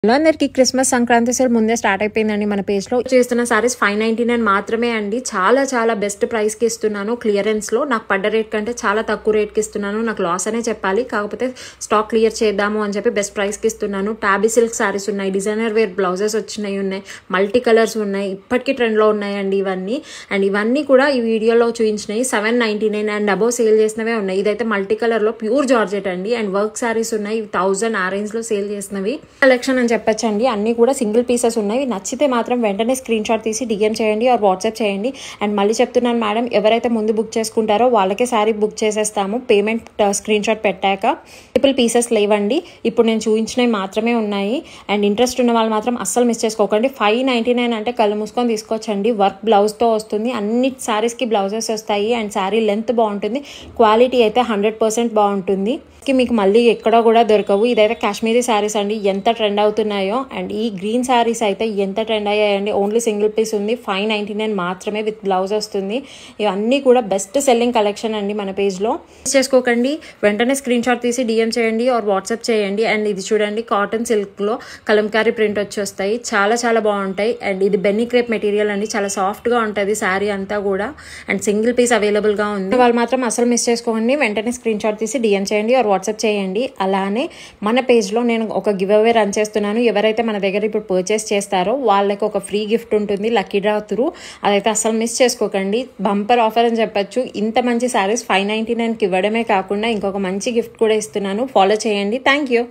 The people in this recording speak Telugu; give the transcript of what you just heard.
హలో అందరికి క్రిస్మస్ సంక్రాంతి సేల్ ముందే స్టార్ట్ అయిపోయిందండి మన పేజ్లో చేస్తున్న సారీస్ 599 మాత్రమే అండి. చాలా బెస్ట్ ప్రైస్కి ఇస్తున్నాను. క్లియరెన్స్లో నాకు పడ్డ రేట్ కంటే చాలా తక్కువ రేట్కి ఇస్తున్నాను. నాకు లాస్ అనే చెప్పాలి, కాకపోతే స్టాక్ క్లియర్ చేద్దాము అని చెప్పి బెస్ట్ ప్రైస్కి ఇస్తున్నాను. టాబీ సిల్క్ సారీస్ ఉన్నాయి, డిజైనర్ వేర్ బ్లౌజెస్ ఉన్నాయి, మల్టీ కలర్స్ ఉన్నాయి, ఇప్పటికీ ట్రెండ్లో ఉన్నాయండి ఇవన్నీ. అండ్ ఇవన్నీ కూడా ఈ వీడియోలో చూపించినాయి 799 అండ్ అబోవ్ సేల్ చేసినవే ఉన్నాయి. ఇదైతే మల్టీ కలర్లో ప్యూర్ జార్జెట్ అండి. అండ్ వర్క్ సారీస్ ఉన్నాయి, 1000 ఆ రేంజ్లో సేల్ చేసినవి కలెక్షన్ అని చెప్పచ్చండి. అన్ని కూడా సింగిల్ పీసెస్ ఉన్నాయి. నచ్చితే మాత్రం వెంటనే స్క్రీన్ షాట్ తీసి డిఎం చేయండి ఆర్ వాట్సాప్ చేయండి. అండ్ మళ్ళీ చెప్తున్నాను మేడం, ఎవరైతే ముందు బుక్ చేసుకుంటారో వాళ్ళకే శారీ బుక్ చేసేస్తాము పేమెంట్ స్క్రీన్ షాట్ పెట్టాక. ట్రిపుల్ పీసెస్ లేవండి, ఇప్పుడు నేను చూపించినవి మాత్రమే ఉన్నాయి. అండ్ ఇంట్రెస్ట్ ఉన్న వాళ్ళు మాత్రం అస్సలు మిస్ చేసుకోకండి. 599 అంటే కళ్ళు మూసుకొని తీసుకోవచ్చండి. వర్క్ బ్లౌజ్తో వస్తుంది, అన్ని శారీస్కి బ్లౌజెస్ వస్తాయి. అండ్ శారీ లెంత్ బాగుంటుంది, క్వాలిటీ అయితే 100% బాగుంటుంది. మీకు మళ్ళీ ఎక్కడా కూడా దొరకవు. ఇదైతే కాశ్మీరీ శారీస్ అండి, ఎంత ట్రెండ్ అవుతున్నాయో. అండ్ ఈ గ్రీన్ శారీస్ అయితే ఎంత ట్రెండ్ అయ్యాయండి. ఓన్లీ సింగిల్ పీస్ ఉంది, 599 మాత్రమే విత్ బ్లౌజ్ వస్తుంది. ఇవన్నీ కూడా బెస్ట్ సెల్లింగ్ కలెక్షన్ అండి మన పేజ్లో. మిస్ చేసుకోకండి, వెంటనే స్క్రీన్ షాట్ తీసి డిఎం చేయండి ఆర్ వాట్సాప్ చేయండి. అండ్ ఇది చూడండి, కాటన్ సిల్క్లో కలంకారీ ప్రింట్ వచ్చి వస్తాయి, చాలా బాగుంటాయి. అండ్ ఇది బెన్నీ క్రేప్ మెటీరియల్ అండి, చాలా సాఫ్ట్గా ఉంటుంది శారీ అంతా కూడా. అండ్ సింగిల్ పీస్ అవైలబుల్గా ఉంది. వాళ్ళు మాత్రం అసలు మిస్ చేసుకోండి, వెంటనే స్క్రీన్ షాట్ తీసి డిఎం చేయండి ఆర్ వాట్సాప్ చేయండి. అలానే మన పేజ్లో నేను ఒక గివ్ అవే రన్ చేస్తున్నాను. ఎవరైతే మన దగ్గర ఇప్పుడు పర్చేస్ చేస్తారో వాళ్ళకి ఒక ఫ్రీ గిఫ్ట్ ఉంటుంది లక్కీ డ్రా త్రూ. అదైతే అసలు మిస్ చేసుకోకండి. బంపర్ ఆఫర్ అని చెప్పచ్చు. ఇంత మంచి శారీస్ 599కి ఇవ్వడమే కాకుండా ఇంకొక మంచి గిఫ్ట్ కూడా ఇస్తున్నాను. ఫాలో చేయండి. Thank you.